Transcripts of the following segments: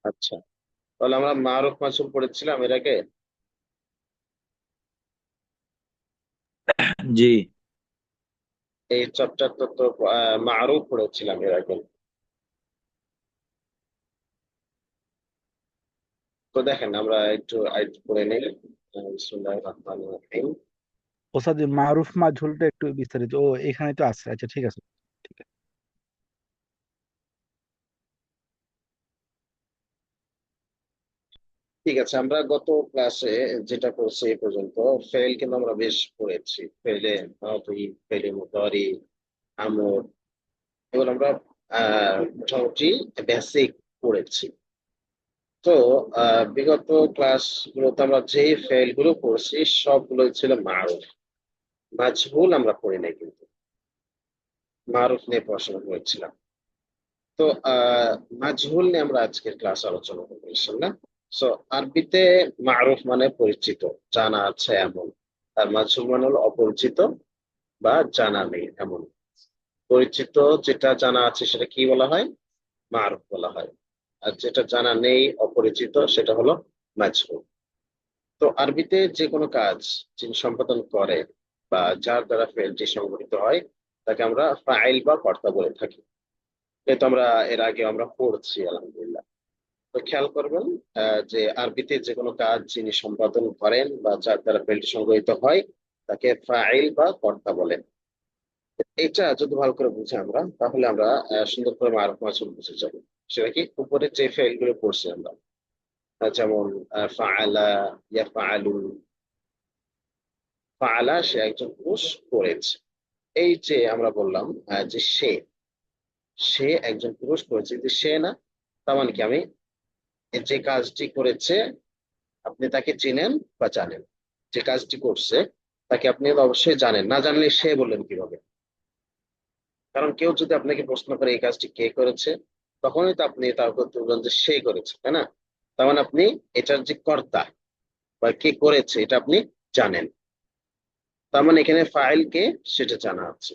আচ্ছা, তাহলে আমরা মারুফ মাজহুর পড়েছিলাম এর আগে। জি। এই চ্যাপ্টারটা তো মারুফ পড়েছিলাম এর আগে। তো দেখেন আমরা একটু একটু পড়ে নেই। বিসমিল্লাহির রহমানির রহিম। ওস্তাদ মারুফ মাজহুলটা একটু বিস্তারিত, ও এখানে তো আছে, আচ্ছা ঠিক আছে। ঠিক আছে। ঠিক আছে, আমরা গত ক্লাসে যেটা করছি এই পর্যন্ত ফেল কিন্তু আমরা বেশ পড়েছি। ফেলে মাদি, ফেলে মুদারি, আমর, এগুলো আমরা মোটামুটি বেসিক পড়েছি। তো বিগত ক্লাসগুলোতে আমরা যে ফেল গুলো পড়ছি সবগুলো ছিল মারুফ। মাজহুল আমরা পড়ি নাই, কিন্তু মারুফ নিয়ে পড়াশোনা করেছিলাম। তো মাজহুল নিয়ে আমরা আজকের ক্লাস আলোচনা করবো ইনশাল্লাহ। সো আরবিতে মারুফ মানে পরিচিত, জানা আছে এমন। আর মাজহুল মানে হলো অপরিচিত বা জানা নেই এমন। পরিচিত যেটা জানা আছে সেটা কি বলা হয়? মারুফ বলা হয়। আর যেটা জানা নেই, অপরিচিত, সেটা হলো মাজহুল। তো আরবিতে যে কোনো কাজ যিনি সম্পাদন করে বা যার দ্বারা ফেলটি সংঘটিত হয় তাকে আমরা ফাইল বা কর্তা বলে থাকি। এটা আমরা এর আগে আমরা পড়ছি আলহামদুলিল্লাহ। তো খেয়াল করবেন যে আরবিতে যে কোনো কাজ যিনি সম্পাদন করেন বা যার দ্বারা ফেলটি সংঘটিত হয় তাকে ফাইল বা কর্তা বলে। এটা যদি ভালো করে বুঝি আমরা, তাহলে আমরা সুন্দর করে মারুফ মাজহুল বুঝে যাবো। সেটা কি, উপরে যে ফেল গুলো পড়ছি আমরা, যেমন ফাআলা, ইয়াফআলু। ফাআলা সে একজন পুরুষ, করেছে। এই যে আমরা বললাম যে সে সে একজন পুরুষ করেছে, যে সে না, তার মানে কি আমি যে কাজটি করেছে আপনি তাকে চিনেন বা জানেন। যে কাজটি করছে তাকে আপনি অবশ্যই জানেন, না জানলে সে বললেন কিভাবে? কারণ কেউ যদি আপনাকে প্রশ্ন করে এই কাজটি কে করেছে, তখনই তো আপনি তার উপর বলবেন যে সে করেছে, তাই না? তার মানে আপনি এটার যে কর্তা বা কে করেছে এটা আপনি জানেন। তার মানে এখানে ফাইল কে সেটা জানা আছে।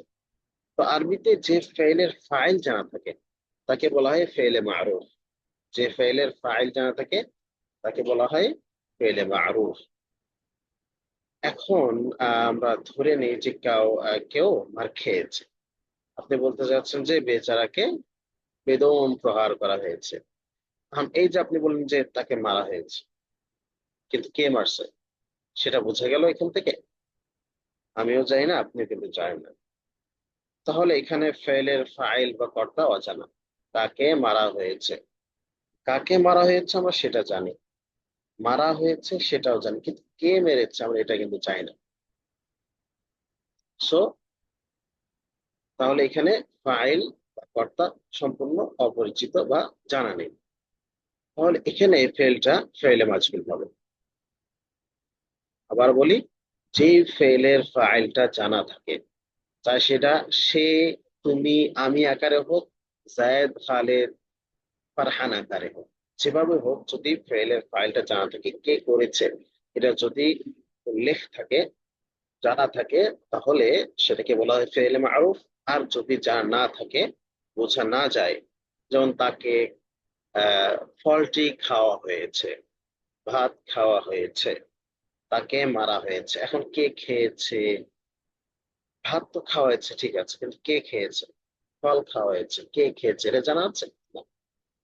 তো আরবিতে যে ফেইলের ফাইল জানা থাকে তাকে বলা হয় ফেইলে মারুফ। যে ফেইলের ফাইল জানা থাকে তাকে বলা হয় ফেইলে মারুফ। এখন আমরা ধরে নিই যে কেউ মার খেয়েছে। আপনি বলতে চাচ্ছেন যে বেচারাকে বেদম প্রহার করা হয়েছে। এই যে আপনি বললেন যে তাকে মারা হয়েছে, কিন্তু কে মারছে সেটা বোঝা গেল এখান থেকে? আমিও জানি না, আপনিও কিন্তু জানেন না। তাহলে এখানে ফেলের ফাইল বা কর্তা অজানা। তাকে মারা হয়েছে, কাকে মারা হয়েছে আমরা সেটা জানি, মারা হয়েছে সেটাও জানি, কিন্তু কে মেরেছে আমরা এটা কিন্তু জানি না। সো তাহলে এখানে ফাইল বা কর্তা সম্পূর্ণ অপরিচিত বা জানা নেই। তাহলে এখানে ফেলটা ফেলে মাজহুল হবে। আবার বলি, যে ফেলের ফাইলটা জানা থাকে, চাই সেটা সে, তুমি, আমি আকারে হোক, জায়েদ, খালেদ, ফারহান আকারে হোক, যেভাবে হোক, যদি ফেলের ফাইলটা জানা থাকে কে করেছে, এটা যদি উল্লেখ থাকে, জানা থাকে, তাহলে সেটাকে বলা হয় ফেলে মারুফ। আর যদি জানা না থাকে, বোঝা না যায়, যেমন তাকে ফলটি খাওয়া হয়েছে, ভাত খাওয়া হয়েছে, তাকে মারা হয়েছে। এখন কে খেয়েছে? ভাত তো খাওয়া হয়েছে, ঠিক আছে, কিন্তু কে খেয়েছে? ফল খাওয়া হয়েছে, কে খেয়েছে এটা জানা আছে না।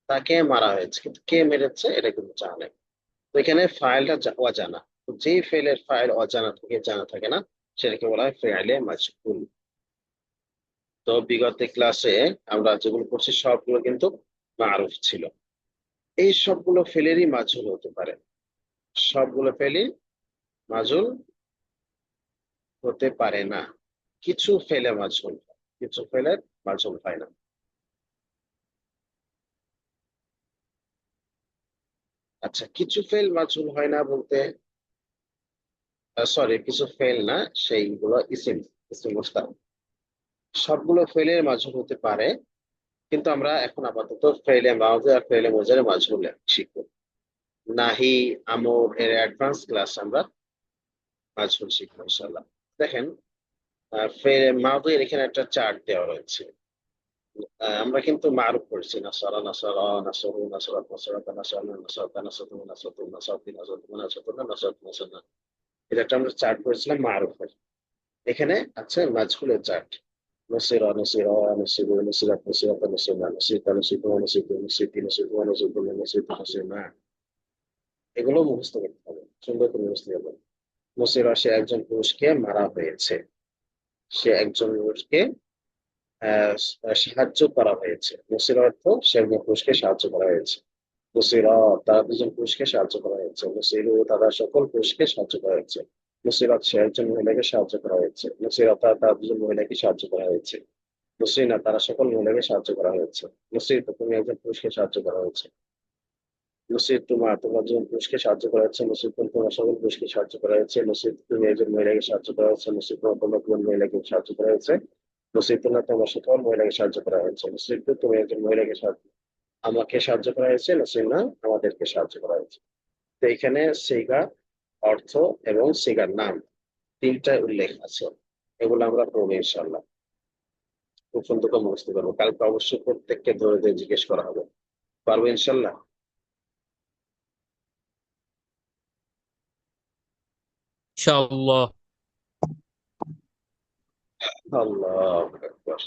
তাকে মারা হয়েছে, কিন্তু কে মেরেছে এটা কিন্তু জানা নেই। তো এখানে ফাইলটা অজানা। তো যেই ফাইলের ফাইল অজানা থাকে, জানা থাকে না, সেটাকে বলা হয় ফাইলে মাজহুল। তো বিগত ক্লাসে আমরা যেগুলো পড়ছি সবগুলো কিন্তু মারুফ ছিল। এই সবগুলো ফেলেরই মাজহুল হতে পারে, সবগুলো ফেলই মাজহুল হতে পারে না। কিছু ফেলে মাজহুল হয়, কিছু ফেলের মাজহুল হয় না। আচ্ছা, কিছু ফেল মাজহুল হয় না বলতে, সরি, কিছু ফেল না, সেইগুলো ইসিম, ইসিম মুস্তাক। সবগুলো ফেলের মাজহুল হতে পারে, কিন্তু আমরা এখন আপাতত ফেলে মাউজে আর ফেলে মোজারে মাজহুল শিখবো। নাহি, আমর এর অ্যাডভান্স ক্লাস আমরা মাজহুল শিখবো ইনশাল্লাহ। দেখেন, ফেলে মাউজের এখানে একটা চার্ট দেওয়া রয়েছে। আমরা কিন্তু মারুফ করছি, নাসারা নাসারা, নাসরু নাসরাত নাসরাতা, নাসারনা নাসারতা, নাসাতু নাসাতু, নাসাতি নাসাতু, নাসাতুনা নাসাত নাসানা। এটা একটা আমরা চার্ট করেছিলাম মারুফের। এখানে আছে মাজহুলের চার্ট। নসিরা নসিরা, নসিবু নসিরাত নসিরাতা, নসিরনা নসিরতা, নসিতু নসিতু, নসিতি নসিতু, নসিতু নসিতু, নসিরনা। এগুলো মুখস্থ করতে হবে, সুন্দর করে মুখস্থ করতে হবে। নসিরা, সে একজন পুরুষকে মারা হয়েছে। সে একজন পুরুষকে আহ সাহায্য করা হয়েছে। নসির অর্থ সে একজন পুরুষকে সাহায্য করা হয়েছে। নসিরা, তারা দুজন পুরুষকে সাহায্য করা হয়েছে। নসিরু, তারা সকল পুরুষকে সাহায্য করা হয়েছে। নসিরাত, সে একজন মহিলাকে সাহায্য করা হয়েছে। নসিরাতা, তারা দুজন মহিলাকে সাহায্য করা হয়েছে। নসরিনা, তারা সকল মহিলাকে সাহায্য করা হয়েছে। নসির, তুমি একজন পুরুষকে সাহায্য করা হয়েছে। নসির, তোমার একজন পুরুষকে সাহায্য করা হয়েছে। নসির, তোমার সকল পুরুষকে সাহায্য করা হয়েছে। নসির, তুমি একজন মহিলাকে সাহায্য করা হয়েছে। নসির, তোমার কোন মহিলাকে সাহায্য করা হয়েছে। নসির, তোমার সকল মহিলাকে সাহায্য করা হয়েছে। নসির, তুমি একজন মহিলাকে সাহায্য, আমাকে সাহায্য করা হয়েছে। নসির না, আমাদেরকে সাহায্য করা হয়েছে। তো এখানে সিগা, অর্থ এবং সিগার নাম, তিনটা উল্লেখ আছে। এগুলো আমরা পড়বো ইনশাল্লাহ। খুব সুন্দর করে মুখস্থ করবো। কালকে অবশ্যই প্রত্যেককে ধরে ধরে জিজ্ঞেস করা হবে। পারবো ইনশাল্লাহ। ইনশাআল্লাহ। আল্লাহ আকবার।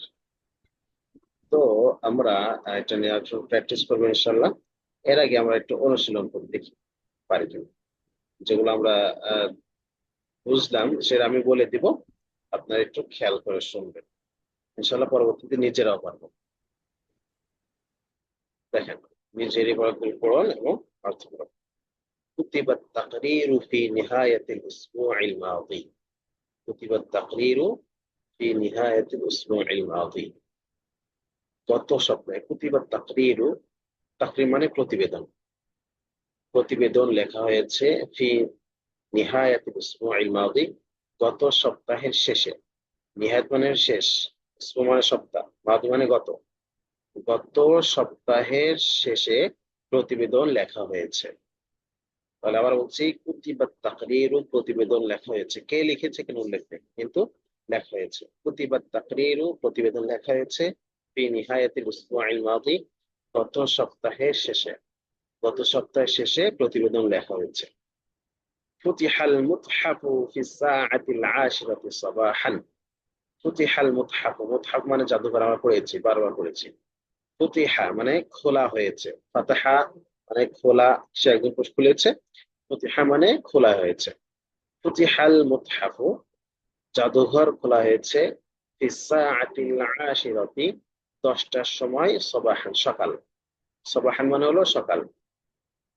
তো আমরা এটা নিয়ে একটু প্র্যাকটিস করবো ইনশাল্লাহ। এর আগে আমরা একটু অনুশীলন করে দেখি পারি কিনা। যেগুলো আমরা আহ, বুঝলাম সেটা আমি বলে দিব, আপনারা একটু খেয়াল করে শুনবেন। ইনশাল্লাহ পরবর্তীতে নিজেরাও পারবো। দেখেন, নিজেরই পড়ুন এবং অর্থ করুন। كتب التقرير في نهاية الأسبوع الماضي. كتب التقرير في نهاية الأسبوع الماضي. গত সপ্তাহে কুতিবা তাকরিরু, তাকরির মানে প্রতিবেদন, প্রতিবেদন লেখা হয়েছে ফি নিহায়াতিল উসবুইল মাদি, গত সপ্তাহের শেষে। নিহায়াত মানে শেষ, উসবু মানে সপ্তাহ, মাদি মানে গত। গত সপ্তাহের শেষে প্রতিবেদন লেখা হয়েছে। তাহলে আবার বলছি, কুতিবা তাকরিরু, প্রতিবেদন লেখা হয়েছে। কে লিখেছে কেন উল্লেখ নেই, কিন্তু লেখা হয়েছে। কুতিবা তাকরিরু, প্রতিবেদন লেখা হয়েছে ফি নিহায়াতিল উসবুইল মাদি, গত সপ্তাহের শেষে। গত সপ্তাহের শেষে প্রতিবেদন লেখা হয়েছে। ফুতিহাল মুতহাফু ফি সাআতিল আশিরাতি সাবাহান। ফুতিহাল মুতহাফু, মুতহাফ মানে জাদুঘর, আমরা পড়েছি, বারবার পড়েছি। ফুতিহা মানে খোলা হয়েছে। ফাতাহা মানে খোলা, সে একজন পুরুষ খুলেছে। ফুতিহা মানে খোলা হয়েছে। ফুতিহাল মুতহাফু, জাদুঘর খোলা হয়েছে। ফি সাআতিল আশিরাতি, 10টার সময়, সাবাহান সকাল। সাবাহান মানে হলো সকাল।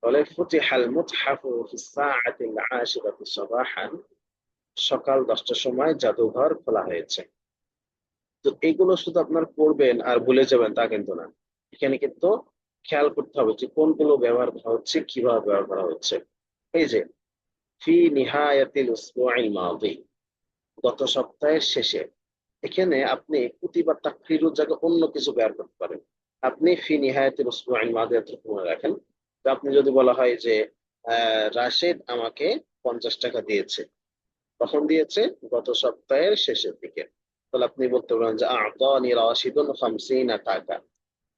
তাহলে ফুতিহাল মুতহাফু ফিস সাআতিল আশিরাতি সাবাহান, সকাল 10টার সময় জাদুঘর খোলা হয়েছে। তো এগুলো শুধু আপনার পড়বেন আর ভুলে যাবেন তা কিন্তু না। এখানে কিন্তু খেয়াল করতে হবে যে কোনগুলো ব্যবহার করা হচ্ছে, কিভাবে ব্যবহার করা হচ্ছে। এই যে ফি নিহায়াতিল উসবুইল মাদি, গত সপ্তাহের শেষে। এখানে আপনি কুতিবা তাকরিরুর জায়গায় অন্য কিছু ব্যবহার করতে পারেন। আপনি ফি নিহায়াতিল উসবুইল মাদি এতটুকু মনে রাখেন। তো আপনি যদি বলা হয় যে রাশেদ আমাকে 50 টাকা দিয়েছে, কখন দিয়েছে, গত সপ্তাহের শেষের দিকে। তাহলে আপনি বলতে পারেন যে আতানি রাশিদুন 50 টাকা।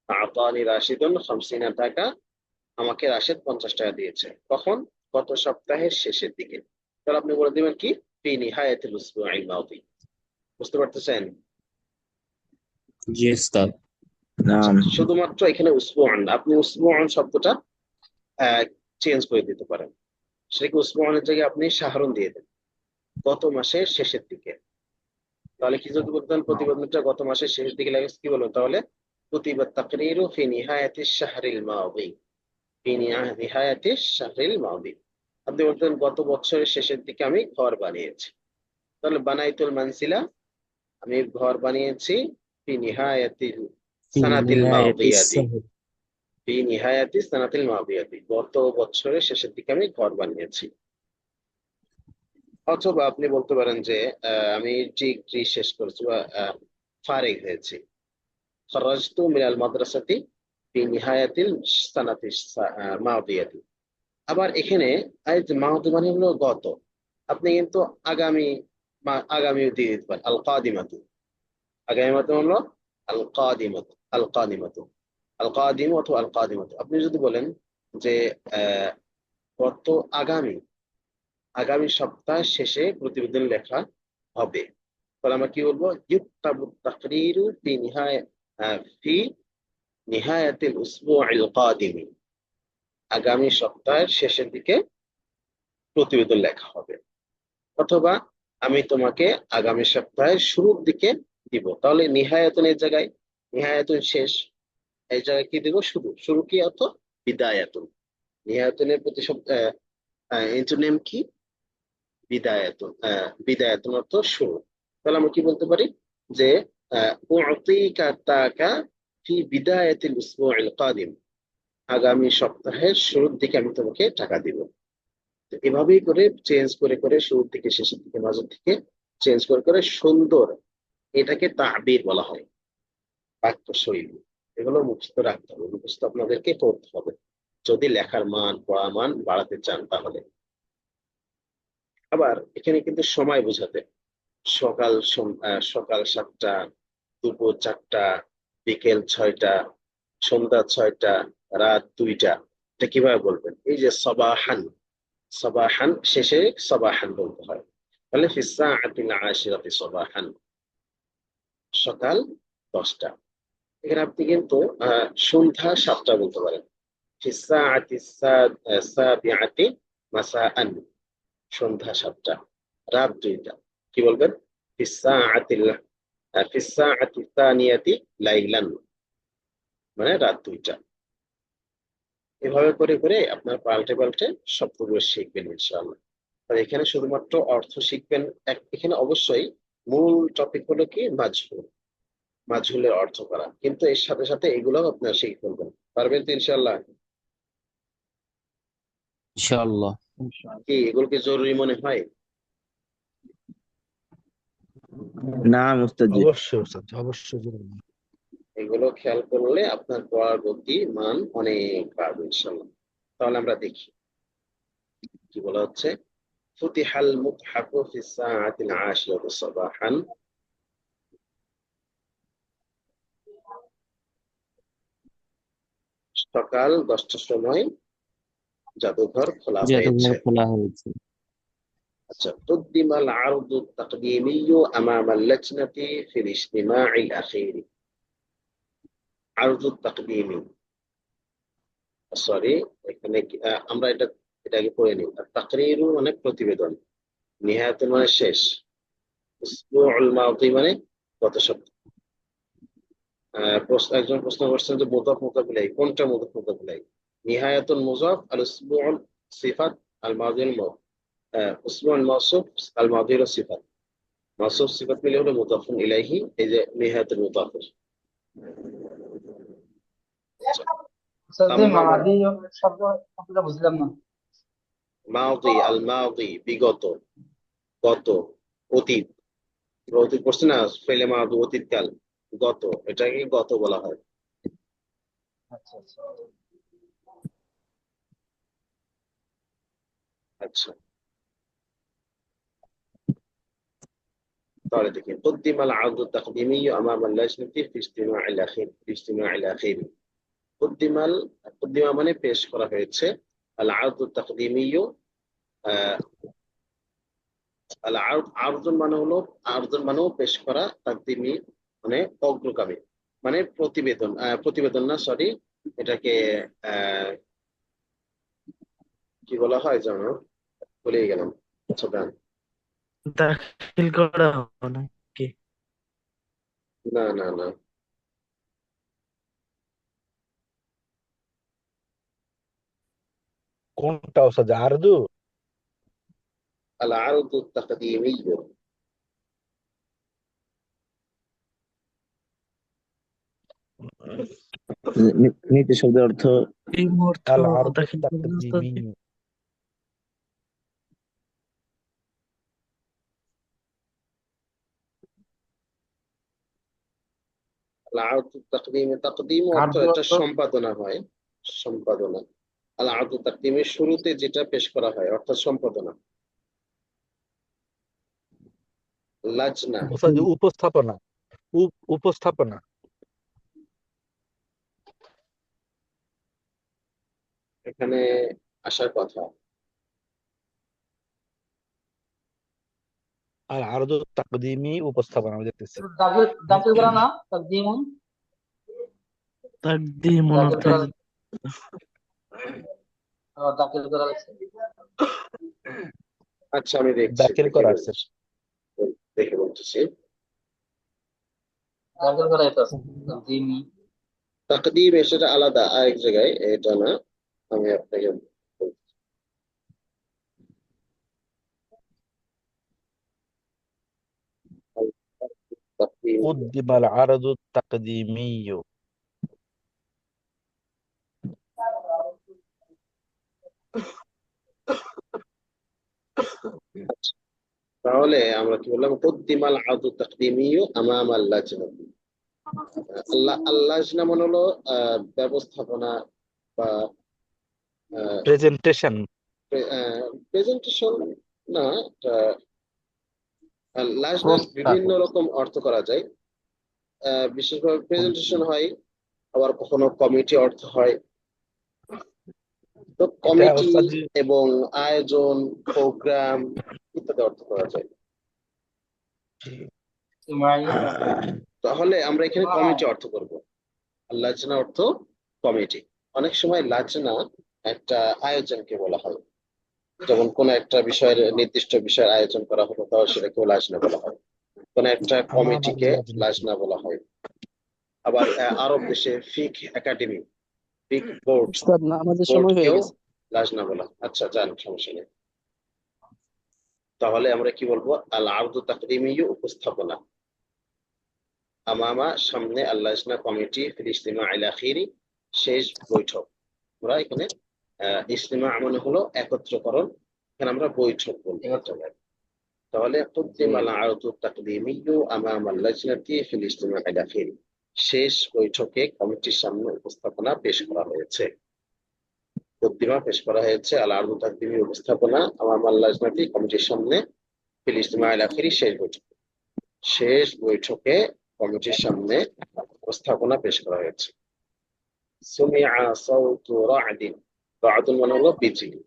আতানি রাশিদুন 50 টাকা, আমাকে রাশেদ 50 টাকা দিয়েছে। কখন, গত সপ্তাহের শেষের দিকে। তাহলে আপনি বলে দিবেন কি, ফি নিহায়াতিল উসবুইল মাদি। বুঝতে পারতেছেন? জি উস্তাদ। আচ্ছা, নাম। শুধুমাত্র এখানে উসবুআন, আপনি উসবুআন শব্দটা চেঞ্জ করে দিতে পারেন। সেটাকে উসবুআনের জায়গায় আপনি শাহরুন দিয়ে দেন, গত মাসের শেষের দিকে। তাহলে কি যদি বলতেন প্রতিবেদনটা গত মাসের শেষের দিকে লাগে, কি বলবো তাহলে, কুতিবা তাকরিরু ফি নিহায়াতিশ শাহরিল মাদি। ফি নিহায়াতিশ শাহরিল মাদি। আপনি বলতেন গত বছরের শেষের দিকে আমি ঘর বানিয়েছি। তাহলে বানাইতুল মানসিলা, আমি ঘর বানিয়েছি ফি নিহায়াতিল ফি সানাতিল নিহায়াতিস মাদিয়াতি। সাহর। ফি নিহায়াতি সানাতিল মাদিয়াতি, গত বছরের শেষের দিকে আমি ঘর বানিয়েছি। অথবা আপনি বলতে পারেন যে আমি ডিগ্রি শেষ করেছি বা ফারিগ হয়েছি। خرجت من المدرسة في نهاية السنة الماضية। আবার এখানে এই যে মাউদি মানে হলো গত, আপনি কিন্তু আগামী, আগামী দিয়ে দিতে পারেন, আল কাদিমাতু। আগামী মানে হলো আল কাদিমাতু। আল কাদিমাতু। আল কাদিমু অথবা আল কাদিমাতু। আপনি যদি বলেন যে গত আগামী আগামী সপ্তাহ শেষে প্রতিবেদন লেখা হবে, তাহলে আমরা কি বলবো? ইউক্তাবু তাকরিরু ফি নিহায়াতিল উসবুইল কাদিমি। আগামী সপ্তাহের শেষের দিকে প্রতিবেদন লেখা হবে। অথবা আমি তোমাকে আগামী সপ্তাহের শুরুর দিকে দিব। তাহলে নিহায়াতুনের জায়গায় নিহায়াতুন শেষ, এই জায়গায় কি দিব? শুরু। শুরু কি অর্থ? বিদায়াতুন। নিহায়াতুনের প্রতি ইন্টারনেম কি? বিদায়াতুন। বিদায়াতুন অর্থ শুরু। তাহলে আমরা কি বলতে পারি যে উতিকা তাকা ফি বিদায়াতিল উসবুইল কাদিম। আগামী সপ্তাহের শুরুর দিকে আমি তোমাকে টাকা দিব। তো এভাবেই করে চেঞ্জ করে করে শুরুর দিকে শেষের দিকে মাঝের দিকে চেঞ্জ করে করে সুন্দর, এটাকে তাবির বলা হয়, বাক্য শৈলী। এগুলো মুখস্থ রাখতে হবে, মুখস্থ আপনাদেরকে করতে হবে যদি লেখার মান পড়া মান বাড়াতে চান। তাহলে আবার এখানে কিন্তু সময় বোঝাতে সকাল 7টা, দুপুর 4টা, বিকেল 6টা, সন্ধ্যা 6টা, রাত 2টা। এটা কিভাবে বলবেন? এই যে সবাহান, সবাহান শেষে সবাহান বলতে হয়। তাহলে ফিসা আতিল আশিরাতি সবাহান, সকাল 10টা। এখানে আপনি কিন্তু সন্ধ্যা 7টা বলতে পারেন। ফিসা আতি সাবিআতি মাসাআন, সন্ধ্যা 7টা। রাত 2টা কি বলবেন? ফিসা আতিল ফিসা আতি তানিয়াতি লাইলান, মানে রাত 2টা। এভাবে করে করে আপনার পাল্টে পাল্টে শব্দগুলো শিখবেন ইনশাআল্লাহ। আর এখানে শুধুমাত্র অর্থ শিখবেন। এখানে অবশ্যই মূল টপিক হলো কি? মাজহুল, মাজহুলের অর্থ করা। কিন্তু এর সাথে সাথে এগুলো আপনারা শিখে ফেলবেন। পারবেন তো ইনশাআল্লাহ? ইনশাআল্লাহ। কি এগুলোকে জরুরি মনে হয়? না মুস্তাজি। অবশ্যই ওস্তাদ, অবশ্যই জরুরি। এগুলো খেয়াল করলে আপনার পড়ার গতি মান অনেক বাড়বে ইনশাআল্লাহ। তাহলে আমরা দেখি কি বলা হচ্ছে। ফুতিহাল মুতহাফু ফিস সাআতিল আশিরাতি সাবাহান। সকাল 10টার সময় জাদুঘর খোলা হয়েছে। জাদুঘর খোলা হয়েছে। আচ্ছা, قدم العرض التقديمي أمام اللجنة في الاجتماع الأخير। عرض التقديمي সরি, এখানে আমরা এটাকে পড়ে নিই। তাকরিরু মানে প্রতিবেদন, নিহায়াতুন মানে শেষ, উসবুউল মাদি মানে গত সপ্তাহ। একজন প্রশ্ন করছেন যে মুদাফ মুদাফ ইলাইহি, কোনটা মুদাফ মুদাফ ইলাইহি? নিহায়াতুন মুজাফ, আল উসবুউল সিফাত, আল মাদিল উসবুউল মাওসুফ, আল মাদিল সিফাত। মাওসুফ সিফাত মিলে হলো মুদাফুন ইলাইহি। এই যে নিহায়াতুল মুদাফের। আচ্ছা, স্যার যে তাম্মামা মাদি শব্দ শব্দটা বুঝলাম না। মাদি, আল মাদি বিগত, গত, অতীত। অতীত পড়ছে না, ফেলে মাদি অতীতকাল, গত, এটাকে গত বলা হয়। আচ্ছা আচ্ছা। আচ্ছা, তাহলে দেখি। قدم العرض التقديمي أمام اللجنة في اجتماع الأخير في اجتماع الأخير। قدم قدم মানে পেশ করা হয়েছে। আল আরদু তাকদিমিয়্যু, আল আরদুন মানে হলো, আরদুন মানেও পেশ করা, তাকদিমি মানে অগ্রগামী, মানে প্রতিবেদন। প্রতিবেদন না, সরি, এটাকে আহ কি বলা হয় জানো, ভুলে গেলাম। আচ্ছা দাঁড়ান। দাখিল করা হবে নাকি? না না না, কোনটা ওস্তাদ? আরদু? আল আরদু তাকদিমিয়্যু। নীতি শব্দের অর্থ এই মুহূর্তে আল আরদু দাখিল করবেন ওস্তাদ জি? তাকদিমি। আল আরদু তাকদিমি, তাকদিম অর্থ আরদু এটা অর্থ সম্পাদনা হয়, সম্পাদনা। আল আরদু তাকদিমের শুরুতে যেটা পেশ করা হয় অর্থাৎ সম্পাদনা। লাজনা, ওস্তাদ যে উপস্থাপনা, উপস্থাপনা। এখানে আসার কথা। আর আরো তাকদিমি উপস্থাপনা আমি দেখতেছি। দাখিল দাখিল করা না, তাকদিমুন তাকদিমুন দাখিল অর্থে করা, দাখিল করা আছে। আচ্ছা আমি দেখছি, দাখিল দেখে করা আছে। বলছি, দেখে বলতেছি। দাখিল করা এটা আছে, তাকদিমি। তাকদীম সেটা আলাদা আরেক জায়গায়, এটা না। আমি আপনাকে বলছি। তাকদীম। قدم العرض التقديمي। তাহলে আমরা কি বললাম? কুদ্দিমাল আদু তাকদিমিয়ু আমামাল লাজনাতি। লাজনা মানে হলো ব্যবস্থাপনা বা প্রেজেন্টেশন। প্রেজেন্টেশন না। লাজনার বিভিন্ন প্রস্তাব। রকম অর্থ করা যায়। বিশেষভাবে প্রেজেন্টেশন হয়, আবার কখনো কমিটি অর্থ হয়। তো এটা কমিটি ওস্তাদ এবং আয়োজন, প্রোগ্রাম ইত্যাদি অর্থ করা যায়। ইসতিমাই, তাহলে আমরা এখানে ইসতিমাই। কমিটি অর্থ করব। আর লাজনা অর্থ কমিটি। অনেক সময় লাজনা একটা আয়োজনকে বলা হয়, যেমন কোন একটা বিষয়ের নির্দিষ্ট বিষয়ের আয়োজন করা হলো, তাহলে সেটাকেও লাজনা বলা হয়। কোন একটা আমামাল কমিটিকে লাজনাতি। লাজনা বলা হয়। আবার আরব দেশে ফিক একাডেমি, ফিক বোর্ড, উস্তাদ নামাজের সময় হয়ে বোর্ডকেও গেছে। লাজনা বলা হয়। আচ্ছা যান, সমস্যা নেই। তাহলে আমরা কি বলবো? আল আরদু তাকদিমিয়ু উপস্থাপনা, আমামা সামনে, আল লাজনা কমিটি, ফিল ইজতিমা ইল আখিরি শেষ বৈঠক। আমরা এখানে ইজতিমা মানে হলো একত্রকরণ, এখানে আমরা বৈঠক বলবো এটাকে। তাহলে قدم العرض التقديمي أمام اللجنة في الاجتماع الأخير, শেষ বৈঠকে কমিটির সামনে উপস্থাপনা পেশ করা হয়েছে। কদ্দিমা পেশ করা হয়েছে, আল আরদু তাকদিমি উপস্থাপনা আমাম আল লাজনাতি কমিটির সামনে, ফিল ইজতিমা আল আখিরি শেষ বৈঠক, শেষ বৈঠকে কমিটির সামনে উপস্থাপনা পেশ করা হয়েছে। সুমিআ সাউতু রা'দিন, রা'দুন মানে হলো বিজলি,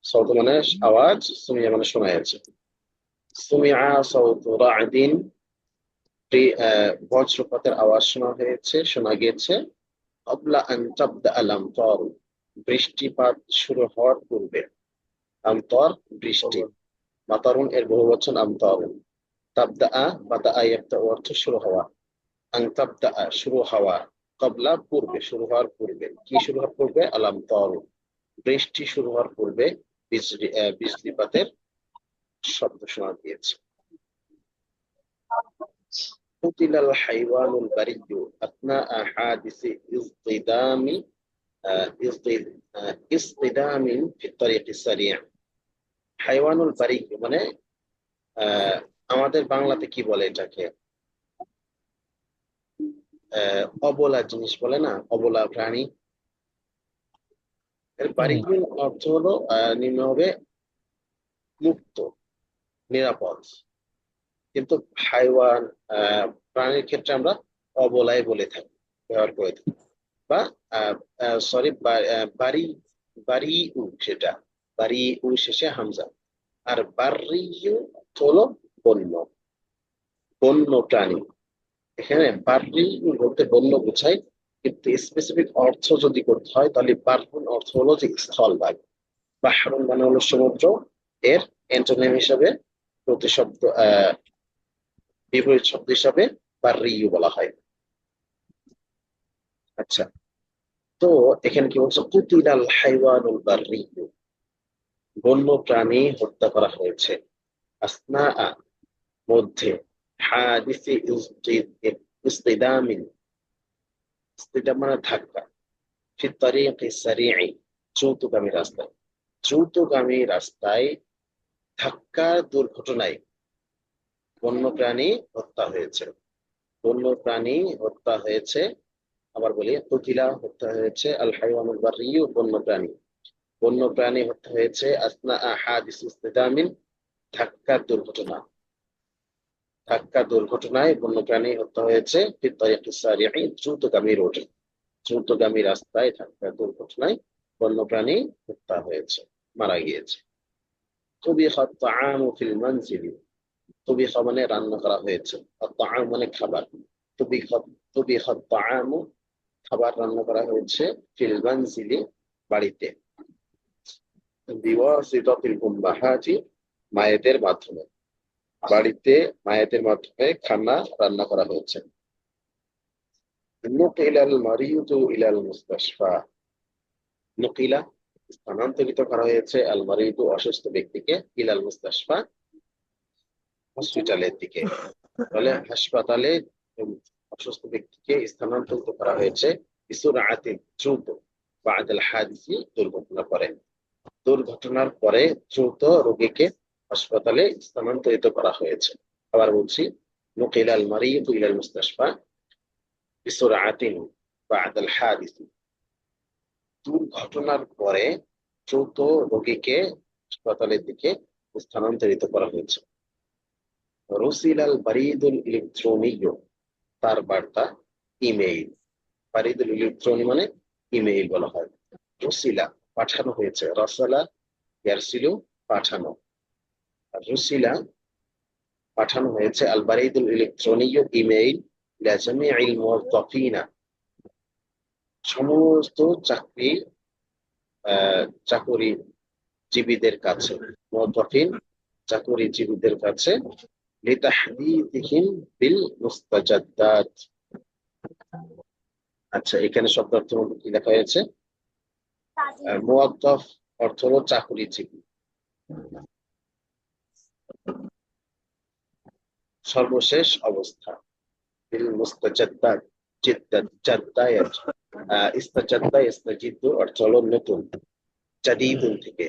সাউতু মানে আওয়াজ, সুমিআ মানে শোনা যাচ্ছে। সুমিআ সাউতু রা'দিন, বজ্রপাতের আওয়াজ শোনা হয়েছে, শোনা গিয়েছে। ক্বাবলা আন তাবদা আল আমতার, বৃষ্টিপাত শুরু হওয়ার পূর্বে। আমতার বৃষ্টি, মাতারুন এর বহুবচন আমতারুন। তাবদা বাদা ইয়াবদা অর্থ শুরু হওয়া, আন তাবদা শুরু হওয়া, ক্বাবলা পূর্বে, শুরু হওয়ার পূর্বে। কি শুরু হওয়ার পূর্বে? আল আমতার, বৃষ্টি শুরু হওয়ার পূর্বে বৃষ্টিপাতের শব্দ শোনা গিয়েছে। قتل الحيوان البري أثناء حادث اصطدام في الطريق السريع। হাইওয়ানুল বারি মানে আমাদের বাংলাতে কি বলে এটাকে? অবলা জিনিস বলে না, অবলা প্রাণী। এর বারিগুল অর্থ হলো নিম্ন হবে মুক্ত, নিরাপদ। কিন্তু হাইওয়ান প্রাণীর ক্ষেত্রে আমরা অবলাই বলে থাকি, ব্যবহার করে থাকি। বা সরি, বাড়ি, বাড়ি উ, সেটা বাড়ি উ শেষে হামজা। আর বার্রিউ হলো বন্য, বন্য প্রাণী। এখানে বার্রি বলতে বন্য বোঝায়, কিন্তু স্পেসিফিক অর্থ যদি করতে হয় তাহলে বারহুন অর্থ হলো যে স্থলভাগ। বাহরুন মানে হলো সমুদ্র, এর অ্যান্টোনিম হিসাবে প্রতিশব্দ বিপরীত শব্দ হিসাবে বার্রিউ বলা হয়। আচ্ছা, তো এখানে কি বলছে? কুতিলাল হাইওয়ানুল বার্রিয়ু, বন্য প্রাণী হত্যা করা হয়েছে। আসনা মধ্যে, হাদিসি ইস্তিদামিন, ইস্তিদাম মানে ধাক্কা, ফি তারিকি সারিঈ, দ্রুতগামী রাস্তায়, দ্রুতগামী রাস্তায় ধাক্কার দুর্ঘটনায় বন্য প্রাণী হত্যা হয়েছে। বন্য প্রাণী হত্যা হয়েছে। আবার বলি, কুতিলা হত্যা হয়েছে, আল হাইওয়ানুল বার্রিয়ু বন্য প্রাণী, বন্য প্রাণী হত্যা হয়েছে। আসনা হাদিস ইস্তিদামিন, ধাক্কার দুর্ঘটনা, ধাক্কা দুর্ঘটনায় বন্য প্রাণী হত্যা হয়েছে। ফি তারিকি সারিঈ, দ্রুতগামী রোডে, দ্রুতগামী রাস্তায় ধাক্কা দুর্ঘটনায় বন্যপ্রাণী হত্যা হয়েছে, মারা গিয়েছে। তুবিখাত তাআমু ফিল মানজিলি, তুবিখা মানে রান্না করা হয়েছে, আর তাআম মানে খাবার। তুবিখাত তুবিখাত তাআমু, খাবার রান্না করা হয়েছে, ফিল মানজিলি, বাড়িতে, বিওয়াসিতাতিল উম্মাহাতি, মায়েদের মাধ্যমে, বাড়িতে মায়েদের মাধ্যমে খানা রান্না করা হয়েছে। নুকিলাল মারিয়ুতু ইলাল মুস্তাশফা, নুকিলা স্থানান্তরিত করা হয়েছে, আল মারিয়ুতু অসুস্থ ব্যক্তিকে, ইলাল মুস্তাশফা হসপিটালের দিকে। তাহলে হাসপাতালে অসুস্থ ব্যক্তিকে স্থানান্তরিত করা হয়েছে বিসুরআতি, দ্রুত, বাদাল হাদিসি, দুর্ঘটনার পরে, দুর্ঘটনার পরে দ্রুত রোগীকে হাসপাতালে স্থানান্তরিত করা হয়েছে। আবার বলছি, নুকিলাল মারিয়ুতু ইলাল মুস্তাশফা বিসুরআতিন বাদাল হাদিসি, দুর্ঘটনার পরে দ্রুত রোগীকে হাসপাতালের দিকে স্থানান্তরিত করা হয়েছে। রুসিলাল বারিদুল ইলেকট্রনিয়, তার বার্তা, ইমেইল। বারিদুল ইলেকট্রনি মানে ইমেইল বলা হয়। রুসিলা পাঠানো হয়েছে, রাসালা ইয়ারসিলু পাঠানো, আর রুসিলা পাঠানো হয়েছে, আল বারিদুল ইলেকট্রনিয় ইমেইল, ইলা জামিইল মুওয়াজ্জাফিনা, সমস্ত চাকরিজীবীদের কাছে, মুওয়াজ্জাফিন চাকরিজীবীদের কাছে, লিতাহদীদিহিম বিল মুস্তাজাদ্দাত। আচ্ছা, এখানে শব্দ অর্থ কি লেখা হয়েছে? মুওয়াজ্জাফ অর্থ হলো চাকরিজীবী, সর্বশেষ অবস্থা। বিল মুস্তাজাদ্দাত, জিদ্দাত, জাদ্দায়াত, ইস্তাজাদ্দা ইস্তাজিদ্দু অর্থ হলো নতুন, জাদীদুন থেকে,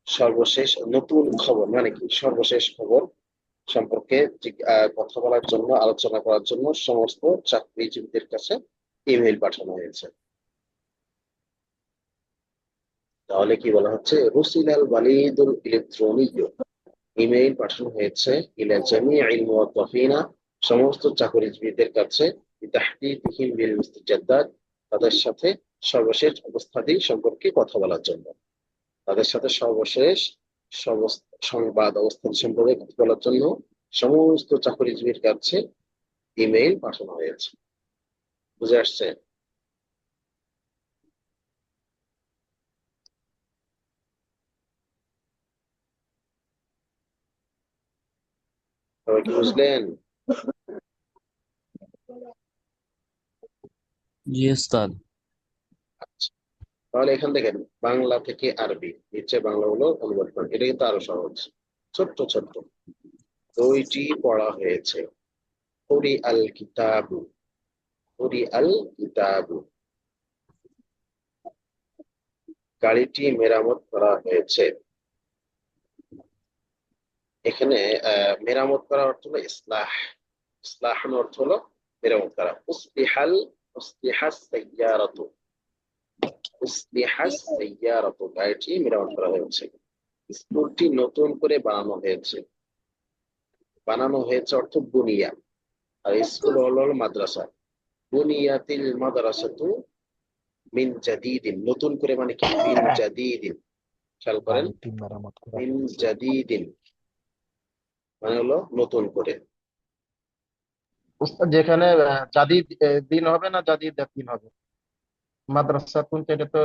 সর্বশেষ নতুন খবর মানে কি? সর্বশেষ খবর সম্পর্কে কথা বলার জন্য, আলোচনা করার জন্য সমস্ত চাকরিজীবীদের কাছে ইমেইল পাঠানো হয়েছে। তাহলে কি বলা হচ্ছে? রুসিলাল ওয়ালিদুল ইলেকট্রনিয়, ইমেইল পাঠানো হয়েছে, ইলা জামিইল মুওয়াজ্জাফিনা, সমস্ত চাকরিজীবীদের কাছে, লিতাহদীদিহিম বিল মুস্তাজাদ্দাত, তাদের সাথে সর্বশেষ অবস্থাদি সম্পর্কে কথা বলার জন্য, তাদের সাথে সর্বশেষ সংবাদ অবস্থান সম্পর্কে কথা বলার জন্য সমস্ত চাকরিজীবীর কাছে ইমেইল পাঠানো হয়েছে। বুঝে আসছে? সবাই কি বুঝলেন? জি ওস্তাদ। আচ্ছা, তাহলে এখান দেখেন, বাংলা থেকে আরবি, নিচে বাংলাগুলো অনুবাদ করেন। এটা কিন্তু আরো সহজ, ছোট্ট ছোট্ট। বইটি পড়া হয়েছে, কুরি আল কিতাবু, কুরি আল কিতাবু, গাড়িটি মেরামত করা হয়েছে। এখানে মেরামত করার অর্থ হলো ইসলাহ, ইসলাহ অর্থ হলো মেরামত করা। উসলিহাস সাইয়ারাতু, উসলিহাস সাইয়ারাতু, গাড়িটি মেরামত করা হয়েছে। স্কুলটি নতুন করে বানানো হয়েছে, বানানো হয়েছে অর্থ বুনিয়া, আর স্কুল হলো মাদ্রাসা। বুনিয়াতিল মাদ্রাসাতু মিন জাদিদিন, নতুন করে মানে কি? মিন জাদিদিন, খেয়াল করেন, বাড়িটি মেরামত করা মিন হয়েছে। জাদিদিন মানে হলো নতুন করে। উস্তাদ, যেখানে জাদিদ দিন হবে না জাদিদ দিন হবে? মাদ্রাসা কিন্তু এটা তো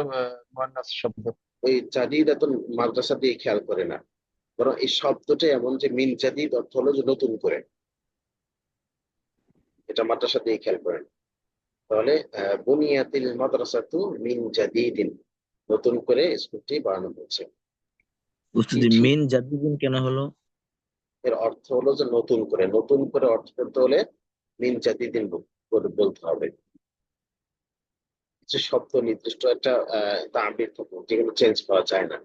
মুয়ান্নাস শব্দ। ওই জাদিদ এত মাদ্রাসা দিয়ে খেয়াল করে না, বরং এই শব্দটা এমন যে মিন জাদিদ অর্থ হলো যে নতুন করে, এটা মাদ্রাসা দিয়ে খেয়াল করেন। তাহলে বুনিয়াতিল মাদ্রাসাতু মিন জাদিদিন, নতুন করে স্কুলটি বানানো হয়েছে। উস্তাদ চিঠি, মিন জাদিদিন কেন হলো? এর অর্থ হলো যে নতুন করে, নতুন করে অর্থ করতে হলে মিন জাদিদিন বলতে হবে। কিছু শব্দ নির্দিষ্ট একটা তাবির থাকে, যেগুলো চেঞ্জ করা যায় না।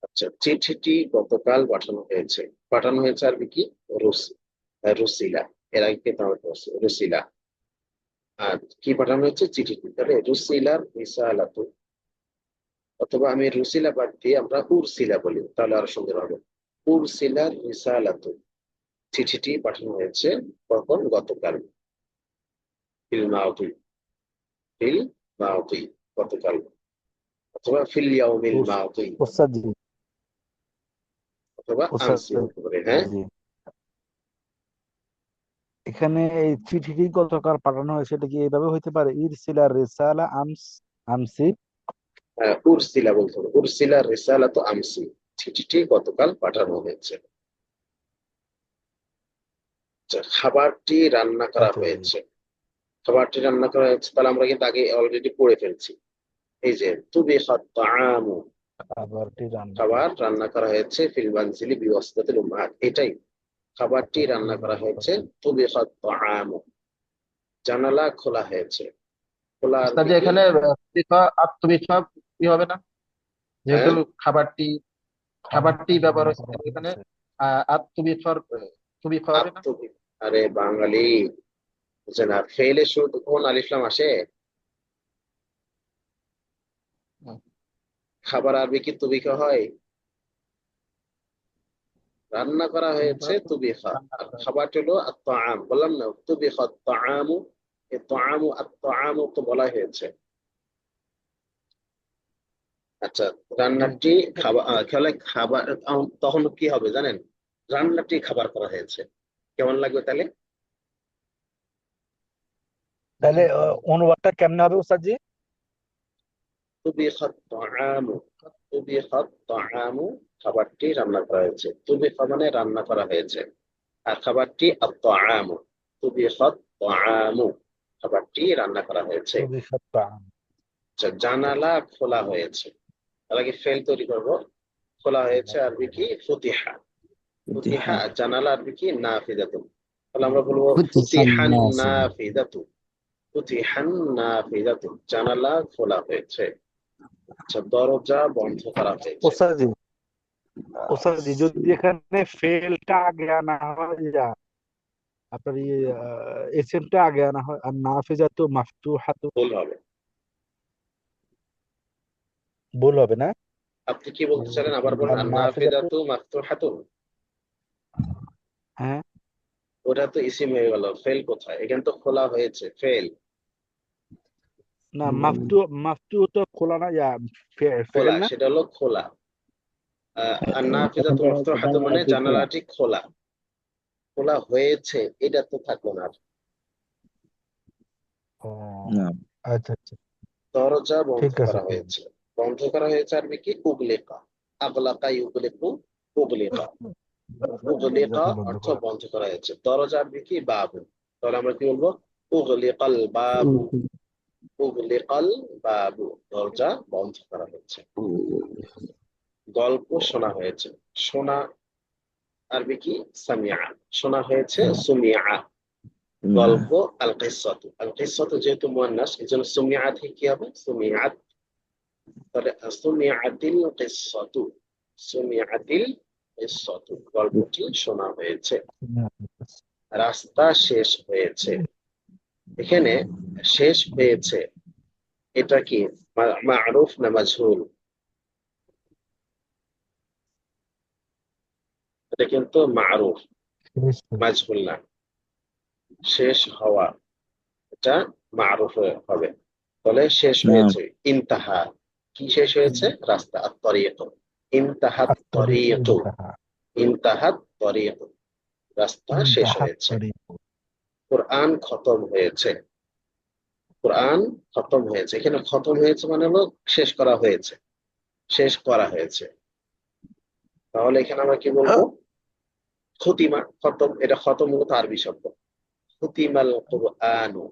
আচ্ছা, চিঠিটি গতকাল পাঠানো হয়েছে। পাঠানো হয়েছে আরবি কি? রুসিলা। এর আগে কিন্তু আমরা পড়ছি রুসিলা। আর কি পাঠানো হয়েছে? চিঠিটি। তাহলে রুসিলার রিসালাতু, অথবা আমি রুসিলা বাদ দিয়ে আমরা উরসিলা বলি, তাহলে আরো সুন্দর হবে। উরসিলার রিসালাতু, চিঠিটি পাঠানো হয়েছে কখন? গতকাল। ফিল মাউতি, ফিল মাউতি, গতকাল, অথবা ফিল ইয়াউমিল মাউতি, ওস্তাদ জি, অথবা ওস্তাদ আমসি হতে পারে। হ্যাঁ, জি, এখানে এই চিঠিটি গতকাল পাঠানো হয়েছে, এটা কি এইভাবে হইতে পারে? ইরসিলা রিসালা আমসি। উরসিলা বলতে হবে, উরসিলা রিসালাতু আমসি, চিঠিটি গতকাল পাঠানো হয়েছে। আচ্ছা, খাবারটি রান্না করা আচ্ছা জি, হয়েছে। খাবারটি রান্না করা হয়েছে, তাহলে আমরা কিন্তু আগে অলরেডি পড়ে ফেলছি। এই যে তুবিখাত তাআমু, খাবারটি রান্না খাবার করা রান্না করা হয়েছে ফিল মানজিলি বিওয়াসতাতিল উম্মাহাত, এটাই। খাবারটি খাবারটি রান্না করা রান্না হয়েছে করা তুবিখাত তাআমু, জানালা খোলা হয়েছে। খোলা উস্তাদ আরবি জি, কি? এখানে আত্মবিশ্বাস কি হবে না? যেহেতু হ্যাঁ, খাবারটি খাবারটি খাবারটি ব্যবহার রান্না হচ্ছে, করা তাহলে এখানে হয়েছে। আত্মবিশ্বাস তুবিখা হবে না? আত্মবি, আরে বাঙালি বুঝে না, ফেলে শুরু কোন আলিফ লাম আসে? হুম, খাবার আরবি কি তুবিখা হয়? রান্না করা হয়েছে তাহলে তো তুবিখা, রান্না আর করা হবে। খাবারটি হলো আত-তাআম, বললাম না তুবিখা আত-তাআমু, এই তাআমু আত-তাআমু তো বলা হয়েছে। আচ্ছা, জি। রান্নাটি খাবার খেলে খাবার, তখন কি হবে জানেন? রান্নাটি খাবার করা হয়েছে, কেমন লাগবে তাহলে? তাহলে অনুবাদটা কেমনে হবে ওস্তাদ জি? তুবিখাত তাআমু, তুবিখাত তাআমু, খাবারটি রান্না করা হয়েছে। তুবিখা মানে রান্না করা হয়েছে, আর খাবারটি আত-তাআমু, তুবিখাত তাআমু, খাবারটি রান্না করা হয়েছে। তুবিখাত তাআম। আচ্ছা, জানালা খোলা হয়েছে, তাহলে আগে ফেল তৈরি করব। খোলা হয়েছে আরবি কি? ফুতিহা, ফুতিহা। ফুতিহা, আর জানালা আরবি কি? নাফিদাতুন, তাহলে আমরা বলবো ফুতিহান ফুতিহান নাফিযা, নাফিদাতু, ফুতিহান নাফিদাতু, জানালা খোলা হয়েছে। আচ্ছা, দরজা বন্ধ করা হয়েছে। ওস্তাদ জি, ওস্তাদ জি, যদি এখানে ফেলটা আগে আনা হয়, আপনার ইয়ে এসএমটা আগে আনা হয়, আর নাফিজাতু মাফতুহাতু, ভুল হবে। ভুল হবে না? আপনি কি বলতে চাইলেন আবার বলেন? আর আর নাফিজাতু, নাফিদাতু মাফতুহাতুন, হ্যাঁ, ওটা তো ইসিম হয়ে গেল, ফেল কোথায়? এখানে তো খোলা হয়েছে, ফেল। না, মাফতু তো খোলা না, ফেল খোলা, না। সেটা হলো খোলা। আর তখন নাফিদাতু তো মাফতুহাতুন মানে জানালাটি খোলা। জানালাটি খোলা। খোলা হয়েছে, এটা তো থাকলো না আর। ও না, আচ্ছা আচ্ছা, দরজা বন্ধ ঠিক আছে, করা ঠিক আছে। হয়েছে। বন্ধ করা হয়েছে আরবি কি? উগলিকা, আগলাকা ইউগলিকু, উগলিকা। উগলিকা দরজা বন্ধ অর্থ করা। বন্ধ করা হয়েছে। দরজা আরবি কি? বাবু, তাহলে আমরা কি বলবো? উগলিকাল বাবু, উগলিকাল বাবু, দরজা বন্ধ করা হয়েছে। গল্প শোনা হয়েছে। শোনা আরবি কি? সামিআ, শোনা হয়েছে সুমিআ। গল্প আল কিসসাতু, আল কিসসাতু যেহেতু মুয়ান্নাস, এজন্য সুমিআ থেকে কি হবে? সুমিআত, তাহলে সুমিআতিল কিসসাতু, সুমিআতিল কিসসাতু, গল্পটি শোনা হয়েছে। রাস্তা শেষ হয়েছে, এখানে শেষ হয়েছে, এটা কি মা'রুফ না মাজহুল? এটা কিন্তু মা'রুফ, শেষ মাজহুল না। শেষ হওয়া, এটা মা'রুফ হবে। তাহলে শেষ হয়েছে, ইনতাহা, কি শেষ হয়েছে? রাস্তা, আত-তারিক, ইনতাহাত আত-তারিকু তারিক, ইনতাহা, ইনতাহাত তারিক, রাস্তা শেষ ইনতাহাত হয়েছে। তারিকু। কোরআন খতম হয়েছে, কোরআন খতম হয়েছে। এখানে খতম হয়েছে মানে হলো শেষ করা হয়েছে, শেষ করা হয়েছে। তাহলে এখানে আমরা কি বলবো? খুতিমা, খতম, এটা খতম মূলত আরবি শব্দ। খুতিমাল কুরআনু,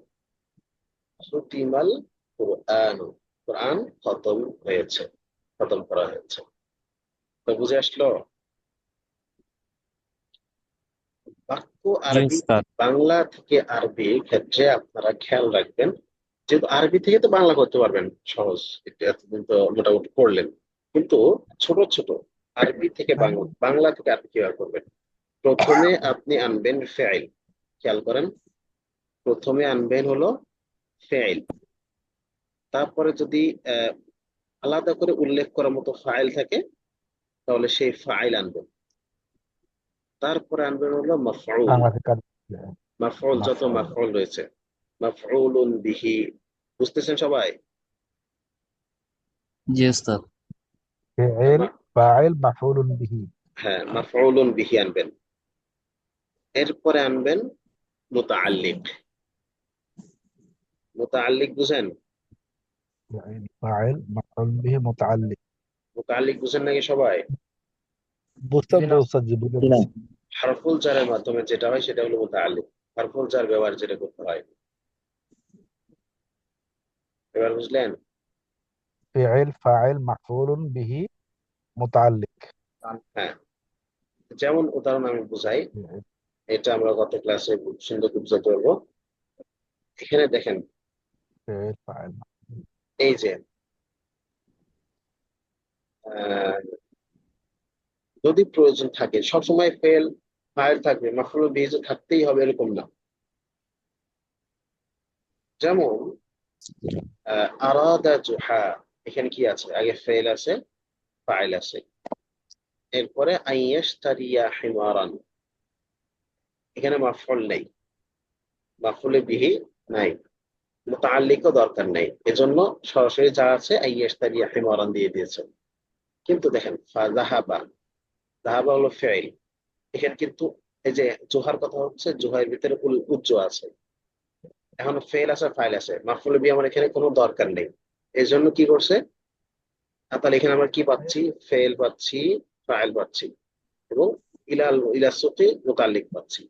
খুতিমাল কুরআনু, কোরআন খতম হয়েছে, খতম করা হয়েছে। তো বুঝে আসলো? বাক্য জি আরবি, উস্তাদ। বাংলা থেকে আরবি ক্ষেত্রে আপনারা খেয়াল রাখবেন, যেহেতু আরবি থেকে তো বাংলা করতে পারবেন সহজ, এটা এতদিন তো মোটামুটি পড়লেন, কিন্তু ছোট ছোট আরবি থেকে বাংলা, বাংলা থেকে আরবি কিভাবে করবেন? প্রথমে আপনি আনবেন ফেইল, খেয়াল করেন, প্রথমে আনবেন হলো ফেইল, তারপরে যদি আলাদা করে উল্লেখ করার মতো ফাইল থাকে, তাহলে সেই ফাইল আনবেন। তারপরে আনবেন হলো মাফউল। বাংলাতে কাজ মাফউল, যত মাফউল মাফউল রয়েছে, মাফউলুন বিহি, বুঝতেছেন সবাই? জি ওস্তাদ। ফিইল ফাইল মাফউলুন বিহি। হ্যাঁ, মাফউলুন বিহি আনবেন। এরপরে আনবেন মুতাআল্লিক। মুতাআল্লিক বুঝেন? ফিইল ফাইল মাফউলুন বিহি মুতাআল্লিক। মুতাআল্লিক বুঝেন নাকি সবাই? বুঝতে জি না উস্তাদ জি বুঝে না গেছি। হারফুল জারের মাধ্যমে যেটা হয় সেটা হলো মুতাআল্লিক। হারফুল জার ব্যবহার যেটা করতে হয়, এবার বুঝলেন? ফিইল ফাইল মাফউলুন বিহি মুতাআল্লিক। হ্যাঁ, যেমন উদাহরণ আমি বুঝাই, এটা আমরা গত ক্লাসে খুব সুন্দর বুঝতে পারবো। এখানে দেখেন, ফিইল ফাইল এই যে আহ, যদি প্রয়োজন থাকে সবসময় ফেল ফাইল থাকবে, মাফউল বিহি যে থাকতেই হবে এরকম না। যেমন আরাদা জুহা, এখানে কি আছে? আগে ফেল আছে, ফাইল আছে, এরপরে আইয়াশতারিয়া হিমারান, এখানে মাফউল নেই, মাফউল বিহি নাই, মুতাআল্লিকও দরকার নেই, এজন্য সরাসরি যা আছে আইয়াশতারিয়া হিমারান দিয়ে দিয়েছে। কিন্তু দেখেন ফাযাহাবা, যাহাবা হলো ফেল, এখানে কিন্তু এই যে জোহার কথা হচ্ছে, জোহার ভিতরে উজ্জ আছে, এখন ফেল আছে ফাইল আছে, মাফউল বিহি আমার এখানে কোনো দরকার নেই। এই জন্য কি করছে, তাহলে এখানে আমরা কি পাচ্ছি? ফেল পাচ্ছি, ফাইল পাচ্ছি, এবং ইলা সুকি মুতাল্লিক পাচ্ছি।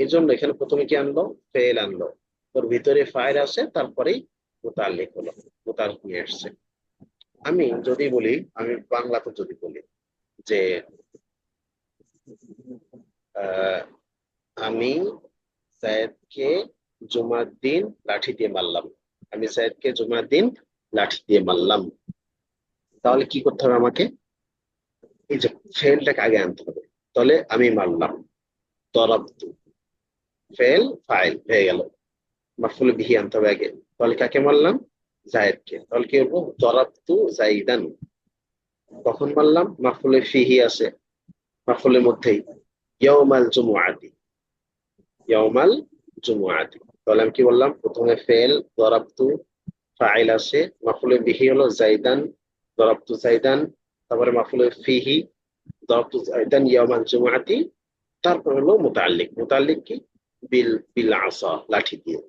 এই জন্য এখানে প্রথমে কি আনলো? ফেল আনলো, ওর ভিতরে ফাইল আছে, তারপরেই মুতাল্লিক হলো, মুতাল্লিক নিয়ে আসছে। আমি যদি বলি, আমি বাংলাতে যদি বলি যে আহ, আমি সায়েদকে জুমার দিন লাঠি দিয়ে মারলাম, আমি সায়েদকে জুমার দিন লাঠি দিয়ে মারলাম, তাহলে কি করতে হবে আমাকে? এই যে ফেলটাকে আগে আনতে হবে। তাহলে আমি মারলাম, দরাবতু, ফেল ফাইল হয়ে গেল, মাফউল বিহি আনতে হবে আগে। তাহলে কাকে মারলাম? জায়েদকে। তাহলে কি বলবো? দরাবতু জাইদান। কখন মারলাম? মাফউলে ফিহি আছে, মাফউলের মধ্যেই, ইয়াউমাল জুমুআতি, ইয়াউমাল জুমুআতি। তাহলে আমি কি বললাম? প্রথমে ফেল, দরাবতু, ফাইল আছে, মাফউলে বিহি হলো জাইদান, দরাবতু জাইদান, তারপরে মাফউলে ফিহি, দরাবতু জাইদান ইয়াউমাল জুমুআতি, তারপর হলো মুতাআল্লিক। মুতাআল্লিক কি? বিল আসা, লাঠি দিয়ে,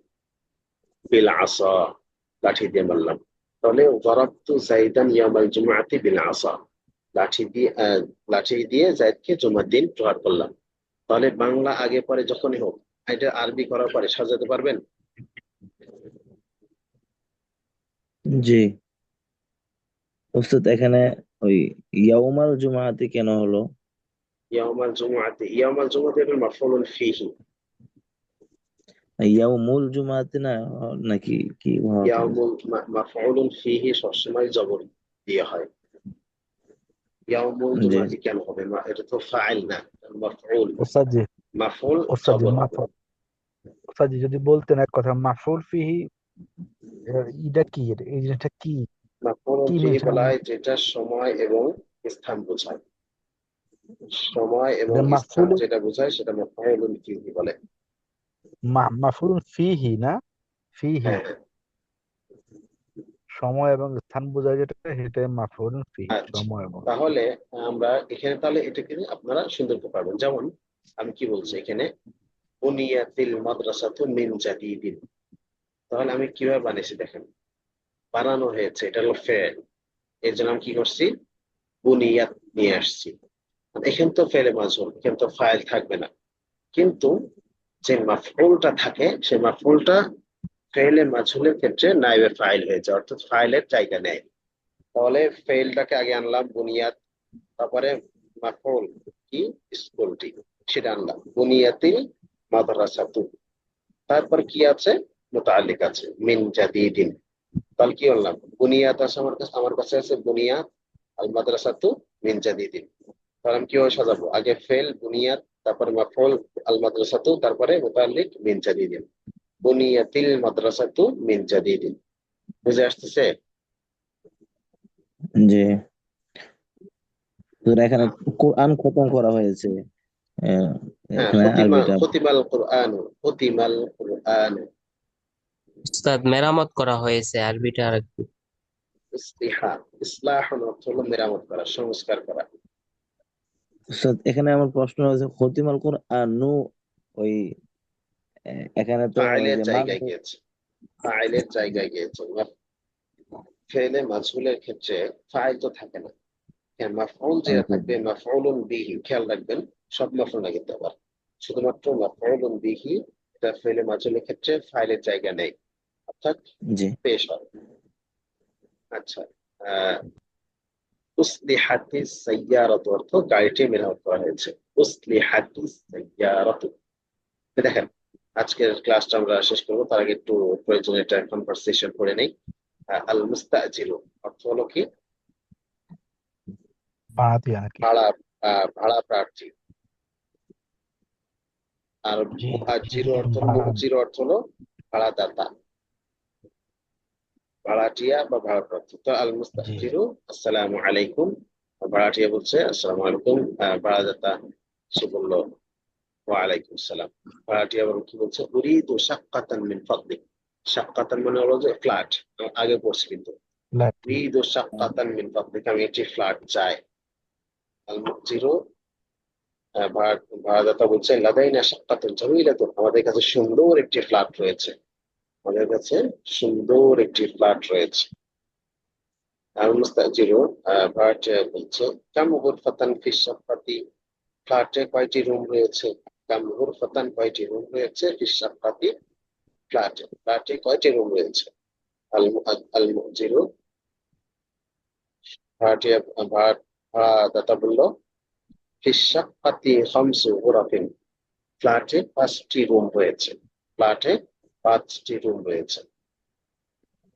বিল আসা, লাঠি দিয়ে মারলাম। তাহলে দরাবতু যাইদান ইয়াউমাল জুমআতি বিল আসা, লাঠি দিয়ে যায়েদকে জুমার দিন প্রহার করলাম। তাহলে বাংলা আগে পরে যখনই হোক, এটা আরবি করার পরে সাজাতে পারবেন? জি ওস্তাদ, এখানে ওই ইয়াউমাল জুমাআতি কেন হলো? ইয়াউমাল জুমআতি, ইয়াউমাল জুমআতি এর মাফউলুন ফিহি, ইয়াউমুল জুমাআতি না, নাকি কি হওয়া উচিত? মাফউলুন ফিহি সবসময় জবর দিয়ে হয়। ইয়াউমুল জি জুমআতি কেন হবে? এটা তো ফাইল না, মাফউল। উস্তাদ জি মাফউল উস্তাদ জি জবর হবে। উস্তাদ জি যদি বলতেন এক কথা, মাফউল ফিহি এটা কি, এই জিনিসটা কি মাফউলুন কি ফিহি মেনশন? বলা হয় যেটা সময় এবং স্থান বোঝায়, সময় এবং স্থান মাফুল যেটা বোঝায় সেটা মাফউলুন ফিহি বলে। মাফুল ফিহি না, ফিহি হ্যাঁ, হ্যাঁ। সময় এবং স্থান বোঝায় যেটা, সেটাই মাফুল ফিহি, আচ্ছা, সময় এবং তাহলে আমরা এখানে তাহলে এটাকে আপনারা সুন্দর করে পারবেন। যেমন আমি কি বলছি এখানে, বুনিয়াতিল মাদ্রাসাতু মিন জাদিদিন, তাহলে আমি কিভাবে বানিয়েছি দেখেন, বানানো হয়েছে, এটা হলো ফেল, এর জন্য আমি কি করছি? বুনিয়াত নিয়ে আসছি। এখানে তো ফেলে মাজহুল, এখানে তো ফাইল থাকবে না, কিন্তু যে মাফউলটা থাকে সেই মাফউলটা ফেলে মাজহুলের ক্ষেত্রে নাইবে ফাইল হয়ে যায়, অর্থাৎ ফাইলের জায়গা নেয়। তাহলে ফেলটাকে আগে আনলাম বুনিয়াত, তারপরে মাফউল কি? স্কুলটি, সেটা আনলাম বুনিয়াতিল মাদ্রাসাতু, তারপর কি আছে? মুতাআল্লিক আছে মিন জাদিদিন। তাহলে কি বললাম? বুনিয়াত আছে আমার কাছে আছে বুনিয়াত, আল মাদ্রাসাতু মিন জাদিদিন। তাহলে আমি কিভাবে সাজাবো? আগে ফেল বুনিয়াত, তারপরে মাফউল আল মাদ্রাসাতু, তারপরে মুতাআল্লিক মিন জাদিদিন, বুনিয়াতিল মাদ্রাসাতু মিন জাদিদিন। বুঝে আসতেছে? জি। তো এখানে কোরআন খতম করা হয়েছে, আহ, হ্যাঁ, এখানে আরবিটা খতিমাল কুরআন। উস্তাদ মেরামত করা হয়েছে, আরবিটা আর একটু। ইসলিহা, ইসলাহ অর্থ হলো মেরামত করা, সংস্কার করা। উস্তাদ, এখানে আমার প্রশ্ন হচ্ছে খতিমাল কোরআন নু ওই এখানে তো ওই ফাইলের যে জায়গায় গিয়েছে, ফাইলের জায়গায় গিয়েছে। ফেলে মাজহুলের ক্ষেত্রে ফাইল তো থাকে না। হ্যাঁ, মাফউল যেটা থাকবে মাফউলুন বিহি, খেয়াল রাখবেন সব মাফউল না কিন্তু আবার, শুধুমাত্র মাফউলুন বিহি এটা ফেলে মাজহুলের ক্ষেত্রে ফাইলের জায়গা নেই, অর্থাৎ জি পেশ হয়। আচ্ছা, আহ উসলিহাতিস সাইয়ারাতু অর্থ গাড়িটি মেরামত করা হয়েছে। উসলিহাতিস সাইয়ারাতু। দেখেন, আজকের ক্লাসটা আমরা শেষ করবো, তার আগে একটু প্রয়োজনীয় একটা কনভারসেশন করে নেই। আল মুস্তাজিরু অর্থ হলো কি? ভাড়াতিয়া নাকি? ভাড়া, ভাড়া প্রার্থী। আর জি, মুআজ্জিরু অর্থ হলো, ভাড়া। মুআজ্জিরু অর্থ হলো ভাড়াদাতা, ভাড়াটিয়া বা ভাড়াপ্রাপ্ত। তো আল জি মুস্তাজিরু আসসালামু আলাইকুম, ভাড়াটিয়া বলছে আসসালামু আলাইকুম, ভাড়াদাতা সে বলল ওয়ালাইকুম আসসালাম। ভাড়াটিয়া আবার কি বলছে? উরিদু শাক্কাতান মিন ফাদলিক। শাক্কাতান মানে হলো যে ফ্ল্যাট, আগে পড়ছি কিন্তু। লাঠি। উরিদু শাক্কাতান মিন ফাদলিক, আমি একটি ফ্ল্যাট চাই। আল মুজিরু, ভাড়াদাতা বলছে লাদাইনা শাক্কাতুন জামিলাতুন, আমাদের কাছে সুন্দর একটি ফ্ল্যাট রয়েছে, আমাদের কাছে সুন্দর একটি ফ্ল্যাট রয়েছে। আল মুস্তাজিরু, ভাড়াটিয়া বলছে কাম গুরফাতান ফি শাক্কাতি, ফ্ল্যাটে কয়টি রুম রয়েছে? কাম গুরফাতান, কয়টি রুম রয়েছে? ফি শাক্কাতি, ফ্ল্যাটে, ফ্ল্যাটে কয়টি রুম রয়েছে? আল মুজিরু, ভাড়াটিয়া, ভাড়াদাতা বলল ফি শাক্কাতি খামসু গুরাফিন, ফ্ল্যাটে 5টি রুম রয়েছে, ফ্ল্যাটে 5টি রুম রয়েছে।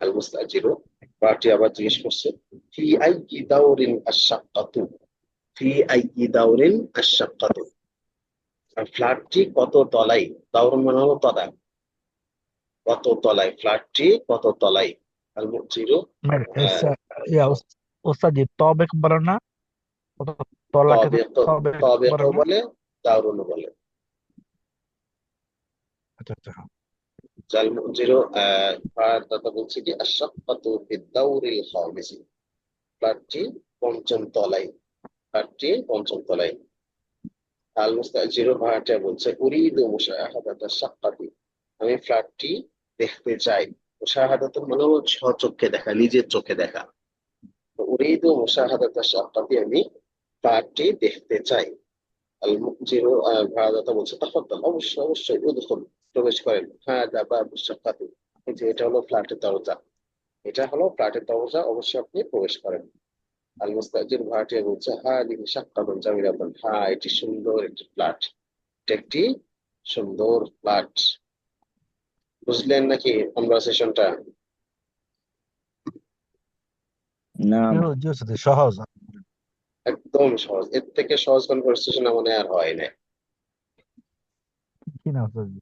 আল মুস্তাজিরু, ভাড়াটি আবার জিজ্ঞেস করছে ফি আইয়ি দাওরিন আশ-শাক্কাতু, ফি আইয়ি দাওরিন আশ-শাক্কাতু, আর ফ্ল্যাটটি কত তলায়? দাওর মানে হলো তলা, কত তলায় ফ্ল্যাটটি, কত তলায়? আল মুজিরু, ওস্তাদ জি তবেক বলে না, কত তলাকে তো তবেক তবেক বলে না? বলে, দাওরুন বলে। আচ্ছা আচ্ছা। আল মুজিরু, ভাড়াদাতা বলছে কি আশ-শাক্কাতু ফিদ-দাওরিল খামিসি, ফ্ল্যাটটি 5ম তলায়, ফ্ল্যাটটি 5ম তলায়। আল মুস্তাজিরু, ভাড়াটিয়া বলছে উরিদু মুশাহাদাতা শাক্কাতি, আমি ফ্ল্যাটটি দেখতে চাই। মুশাহাদাত মানে হলো স্বচক্ষে দেখা, নিজের চোখে দেখা। উরিদু মুশাহাদাতা শাক্কাতি, আমি ফ্ল্যাটটি দেখতে চাই। আল মুজিরু, ভাড়াদাতা বলছে তাফাদ্দাল, অবশ্যই অবশ্যই, উদখুল, প্রবেশ করেন। হাদা বাবু শাক্কাতি, এই যে এটা হলো ফ্ল্যাটের দরজা, এটা হলো ফ্ল্যাটের দরজা, অবশ্যই আপনি প্রবেশ করেন। আল মুস্তাজির, ভাড়াটিয়া বলছে হাদিহি শাক্কাতুন জামিলাতুন, হ্যাঁ এটি সুন্দর একটি ফ্ল্যাট, এটা একটি সুন্দর ফ্ল্যাট। বুঝলেন নাকি কনভারসেশনটা? না জি ওস্তাদ জি, সহজ। একদম সহজ, এর থেকে সহজ কনভারসেশন আমার আর হয় না। কি না ওস্তাদ জি?